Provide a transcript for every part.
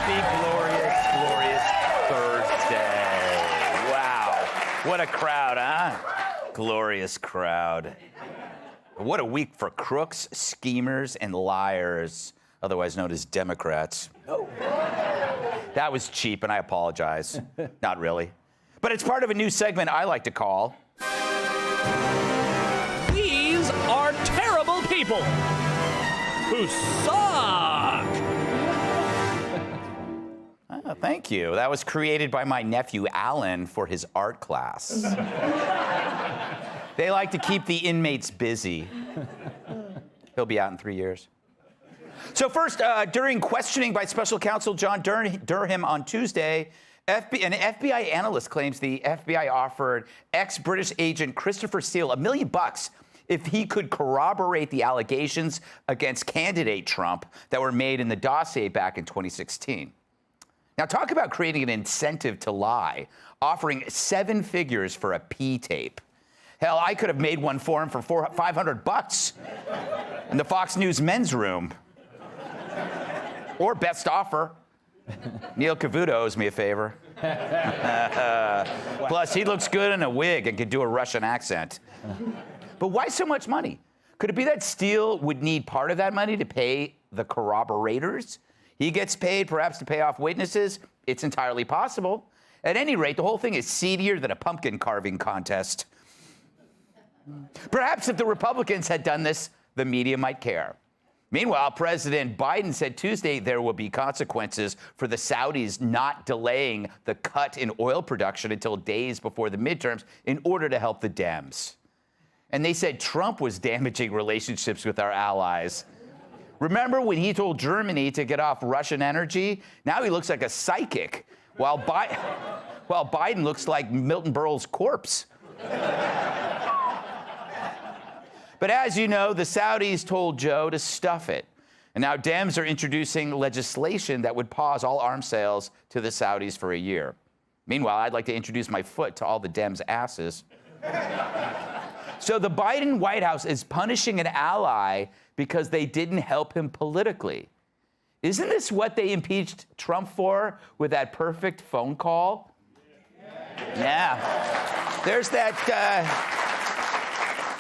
Happy, glorious, glorious Thursday. Wow. What a crowd, huh? Glorious crowd. What a week for crooks, schemers, and liars, otherwise known as Democrats. Oh. That was cheap, and I apologize. Not really. But it's part of a new segment I like to call... These are terrible people who suck. Oh, thank you. That was created by my nephew, Alan, for his art class. They like to keep the inmates busy. He'll be out in 3 years. So first, during questioning by special counsel John Durham on Tuesday, an FBI analyst claims the FBI offered ex-British agent Christopher Steele $1 million if he could corroborate the allegations against candidate Trump that were made in the dossier back in 2016. Now, talk about creating an incentive to lie, offering 7 figures for a P tape. Hell, I could have made one for him for $500 in the Fox News men's room. Or best offer. Neil Cavuto owes me a favor. Plus, he looks good in a wig and can do a Russian accent. But why so much money? Could it be that Steele would need part of that money to pay the corroborators? He gets paid, perhaps, to pay off witnesses. It's entirely possible. At any rate, the whole thing is seedier than a pumpkin carving contest. Perhaps if the Republicans had done this, the media might care. Meanwhile, President Biden said Tuesday there will be consequences for the Saudis not delaying the cut in oil production until days before the midterms in order to help the Dems. And they said Trump was damaging relationships with our allies. Remember when he told Germany to get off Russian energy? Now he looks like a psychic, while Biden looks like Milton Berle's corpse. But as you know, the Saudis told Joe to stuff it. And now Dems are introducing legislation that would pause all arms sales to the Saudis for a year. Meanwhile, I'd like to introduce my foot to all the Dems' asses. So the Biden White House is punishing an ally because they didn't help him politically. Isn't this what they impeached Trump for with that perfect phone call? Yeah. There's that...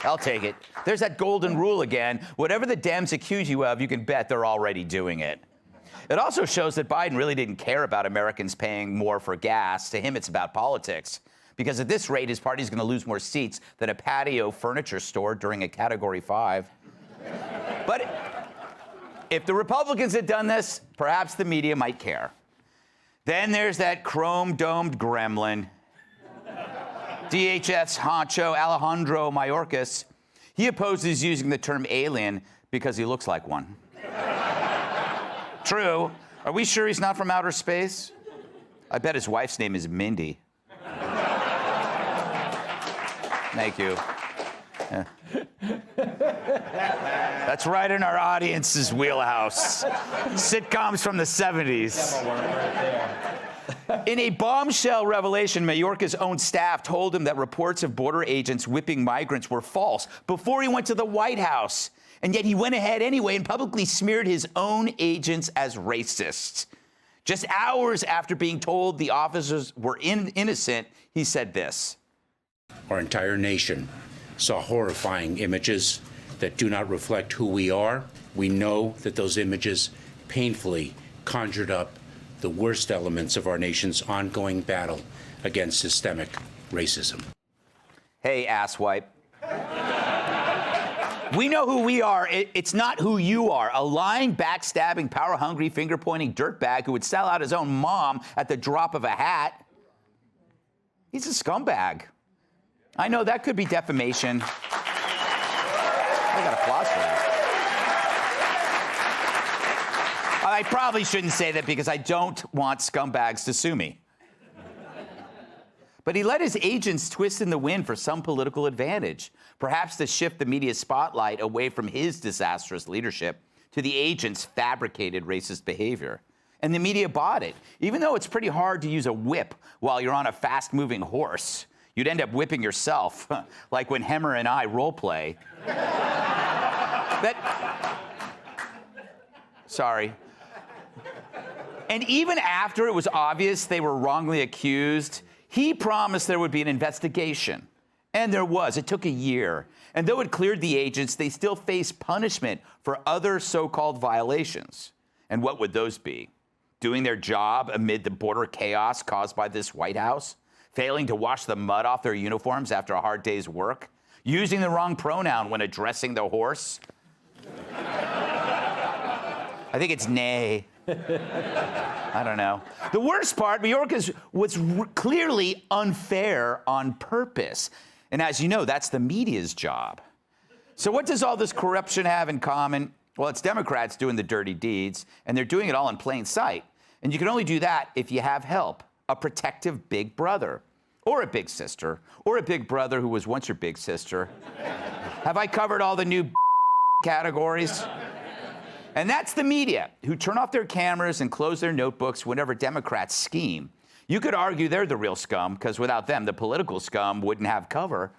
I'll take it. There's that golden rule again. Whatever the Dems accuse you of, you can bet they're already doing it. It also shows that Biden really didn't care about Americans paying more for gas. To him, it's about politics. Because at this rate, his party's going to lose more seats than a patio furniture store during a Category 5. But if the Republicans had done this, perhaps the media might care. Then there's that chrome-domed gremlin, DHS honcho Alejandro Mayorkas. He opposes using the term alien because he looks like one. True. Are we sure he's not from outer space? I bet his wife's name is Mindy. Thank you. Yeah. That's right in our audience's wheelhouse. Sitcoms from the 70s. In a bombshell revelation, Mayorkas' own staff told him that reports of border agents whipping migrants were false before he went to the White House. And yet he went ahead anyway and publicly smeared his own agents as racists. Just hours after being told the officers were innocent, he said this. Our entire nation saw horrifying images that do not reflect who we are. We know that those images painfully conjured up the worst elements of our nation's ongoing battle against systemic racism. Hey, asswipe. We know who we are. It's not who you are. A lying, backstabbing, power-hungry, finger-pointing dirtbag who would sell out his own mom at the drop of a hat. He's a scumbag. I know that could be defamation. I got applause for that. I probably shouldn't say that because I don't want scumbags to sue me. But he let his agents twist in the wind for some political advantage, perhaps to shift the media spotlight away from his disastrous leadership to the agents' fabricated racist behavior. And the media bought it, even though it's pretty hard to use a whip while you're on a fast-moving horse. You'd end up whipping yourself, like when Hemmer and I role-play. Sorry. And even after it was obvious they were wrongly accused, he promised there would be an investigation. And there was. It took a year. And though it cleared the agents, they still face punishment for other so-called violations. And what would those be? Doing their job amid the border chaos caused by this White House? Failing to wash the mud off their uniforms after a hard day's work? Using the wrong pronoun when addressing the horse? I think it's neigh. I don't know. The worst part, Mayorkas was clearly unfair on purpose. And as you know, that's the media's job. So what does all this corruption have in common? Well, it's Democrats doing the dirty deeds, and they're doing it all in plain sight. And you can only do that if you have help, a protective big brother, or a big sister, or a big brother who was once your big sister. Have I covered all the new categories? And that's the media, who turn off their cameras and close their notebooks whenever Democrats scheme. You could argue they're the real scum, because without them, the political scum wouldn't have cover.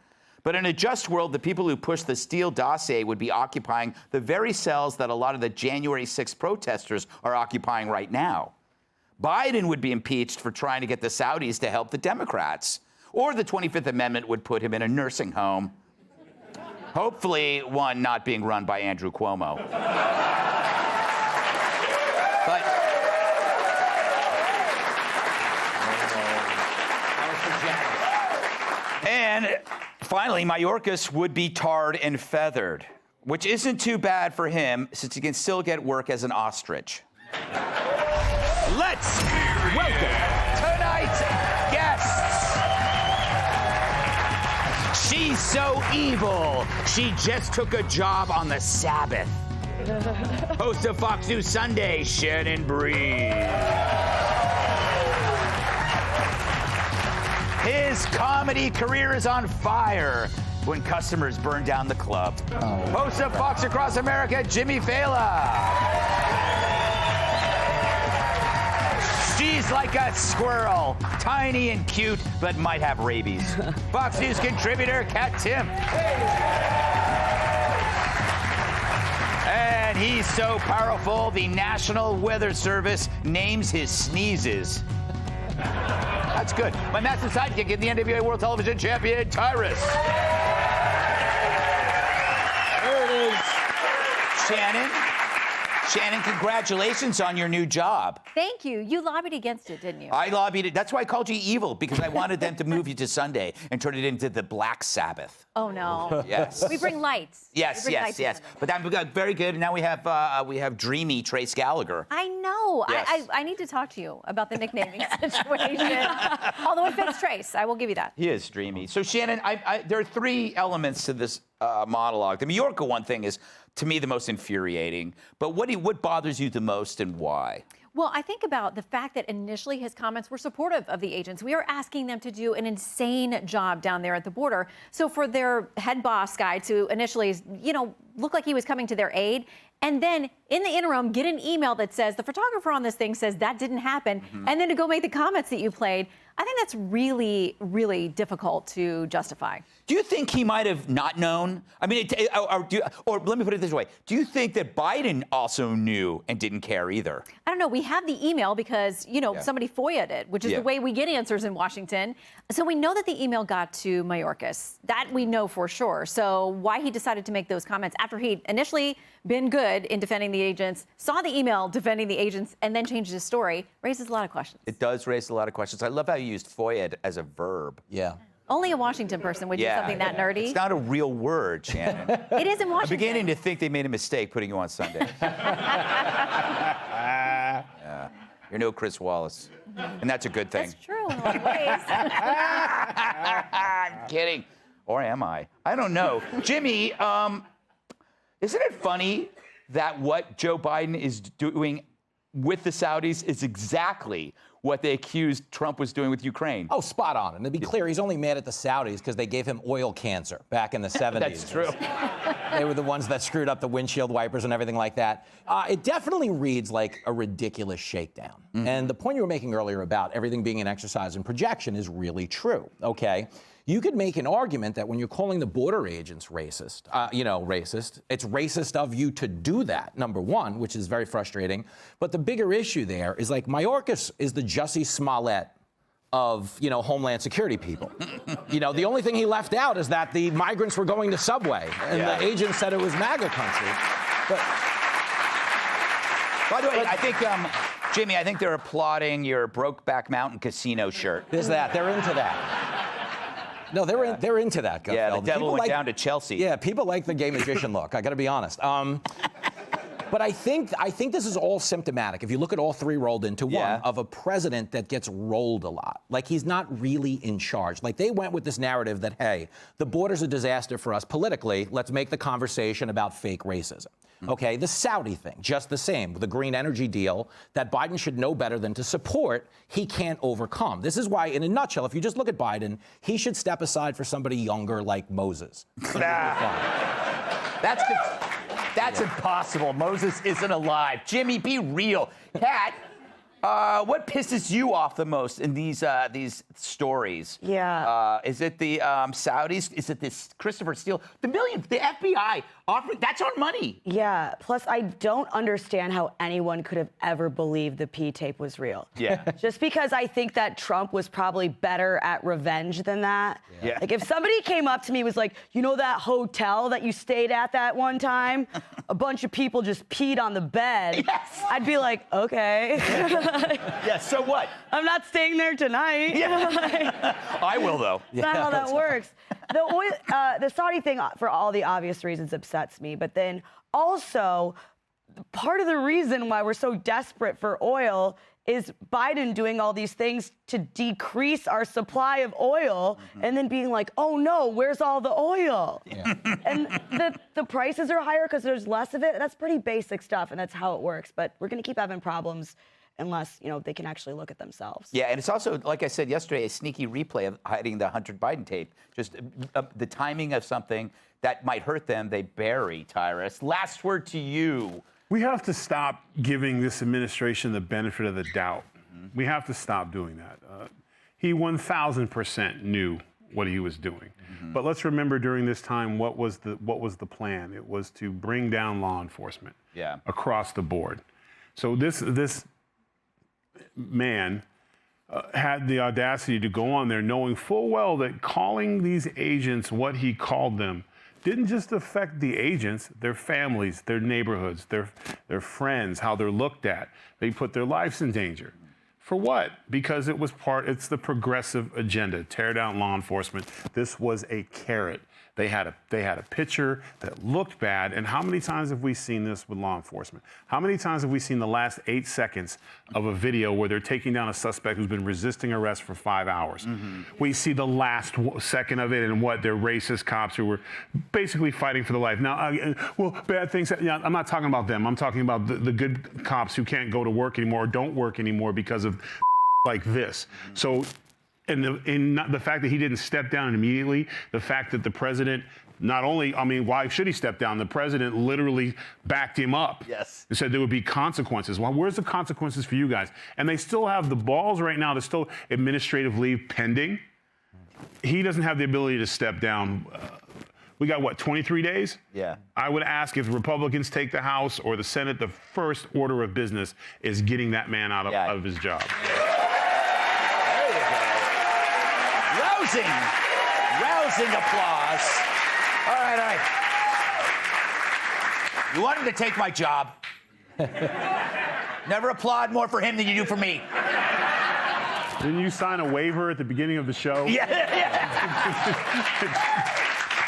But in a just world, the people who pushed the Steele dossier would be occupying the very cells that a lot of the January 6th protesters are occupying right now. Biden would be impeached for trying to get the Saudis to help the Democrats. Or the 25th Amendment would put him in a nursing home. Hopefully, one not being run by Andrew Cuomo. But and finally, Mayorkas would be tarred and feathered, which isn't too bad for him since he can still get work as an ostrich. Let's welcome tonight's guests. She's so evil, she just took a job on the Sabbath. Host of Fox News Sunday, Shannon Breed. His comedy career is on fire when customers burn down the club. Host of Fox Across America, Jimmy Fallon. She's like a squirrel, tiny and cute, but might have rabies. Fox News contributor, Kat Timm. And he's so powerful, the National Weather Service names his sneezes. That's good. My massive sidekick in the NWA World Television Champion, Tyrus. There it is. Shannon, congratulations on your new job. Thank you. You lobbied against it, didn't you? I lobbied it. That's why I called you evil, because I wanted them to move you to Sunday and turn it into the Black Sabbath. Oh, no. Yes. We bring lights. Yes. But that got very good. And now we have dreamy Trace Gallagher. I know. Yes. I need to talk to you about the nicknaming situation. Although it fits Trace, I will give you that. He is dreamy. So Shannon, there are three elements to this monologue. The Mayorkas one thing is, to me, the most infuriating. But what bothers you the most and why? Well, I think about the fact that initially his comments were supportive of the agents. We are asking them to do an insane job down there at the border. So for their head boss guy to initially, look like he was coming to their aid, and then in the interim get an email that says the photographer on this thing says that didn't happen, and then to go make the comments that you played, I think that's really, really difficult to justify. Do you think he might have not known? I mean, or let me put it this way. Do you think that Biden also knew and didn't care either? I don't know. We have the email because, somebody FOIA'd it, which is the way we get answers in Washington. So we know that the email got to Mayorkas. That we know for sure. So why he decided to make those comments after he'd initially been good in defending the agents, saw the email defending the agents, and then changed his story, raises a lot of questions. It does raise a lot of questions. I love how you used FOIA'd as a verb. Yeah. Only a Washington person would do something that nerdy. It's not a real word, Shannon. It is in Washington. I'm beginning to think they made a mistake putting you on Sunday. Yeah. You're no Chris Wallace. And that's a good thing. That's true in a lot of ways. I'm kidding. Or am I? I don't know. Jimmy, isn't it funny that what Joe Biden is doing with the Saudis is exactly what they accused Trump was doing with Ukraine. Oh, spot on. And to be clear, he's only mad at the Saudis because they gave him oil cancer back in the 70s. That's true. They were the ones that screwed up the windshield wipers and everything like that. It definitely reads like a ridiculous shakedown. And the point you were making earlier about everything being an exercise in projection is really true, okay? You could make an argument that when you're calling the border agents racist, racist, it's racist of you to do that, number one, which is very frustrating. But the bigger issue there is like Mayorkas is the Jussie Smollett of, Homeland Security people. The only thing he left out is that the migrants were going to Subway and the agent said it was MAGA country. But, by the way, I think, Jimmy, I think they're applauding your Brokeback Mountain casino shirt. There's that. They're into that. No, they're into that, Gutfeld. Yeah, the devil went down to Chelsea. Yeah, people like the gay magician look. I got to be honest. But I think this is all symptomatic. If you look at all three rolled into one, of a president that gets rolled a lot. Like he's not really in charge. Like they went with this narrative that, hey, the border's a disaster for us politically. Let's make the conversation about fake racism. Okay, the Saudi thing, just the same. The green energy deal that Biden should know better than to support, he can't overcome. This is why, in a nutshell, if you just look at Biden, he should step aside for somebody younger like Moses. That's impossible. Moses isn't alive. Jimmy, be real. Kat, what pisses you off the most in these stories? Yeah. Is it the Saudis? Is it this Christopher Steele? The FBI offering, that's our money. Yeah. Plus, I don't understand how anyone could have ever believed the P tape was real. Yeah. Just because I think that Trump was probably better at revenge than that. Yeah. Like if somebody came up to me and was like, that hotel that you stayed at that one time, a bunch of people just peed on the bed. Yes. I'd be like, okay. Yeah, so what? I'm not staying there tonight. Yeah. I will, though. That's not how that works. The Saudi thing, for all the obvious reasons, upsets me. But then also, part of the reason why we're so desperate for oil is Biden doing all these things to decrease our supply of oil and then being like, oh, no, where's all the oil? Yeah. And the prices are higher because there's less of it. That's pretty basic stuff, and that's how it works. But we're going to keep having problems unless, they can actually look at themselves. Yeah, and it's also, like I said yesterday, a sneaky replay of hiding the Hunter Biden tape. Just the timing of something that might hurt them, they bury, Tyrus. Last word to you. We have to stop giving this administration the benefit of the doubt. We have to stop doing that. He 1,000% knew what he was doing. But let's remember during this time, what was the plan? It was to bring down law enforcement across the board. So this man had the audacity to go on there knowing full well that calling these agents what he called them didn't just affect the agents, their families, their neighborhoods, their friends, how they're looked at. They put their lives in danger. For what? Because it's the progressive agenda, tear down law enforcement. This was a carrot. They had a picture that looked bad. And how many times have we seen this with law enforcement? How many times have we seen the last 8 seconds of a video where they're taking down a suspect who's been resisting arrest for 5 hours? We see the last second of it and they're racist cops who were basically fighting for their life. Now, bad things. I'm not talking about them. I'm talking about the good cops who can't go to work anymore or don't work anymore because of like this. So. And the fact that he didn't step down immediately, the fact that the president why should he step down? The president literally backed him up. Yes. And said there would be consequences. Well, where's the consequences for you guys? And they still have the balls right now to still administrative leave pending. He doesn't have the ability to step down. We got, 23 days? Yeah. I would ask if Republicans take the House or the Senate, the first order of business is getting that man out of his job. Rousing applause. All right. You want him to take my job. Never applaud more for him than you do for me. Didn't you sign a waiver at the beginning of the show? Yeah.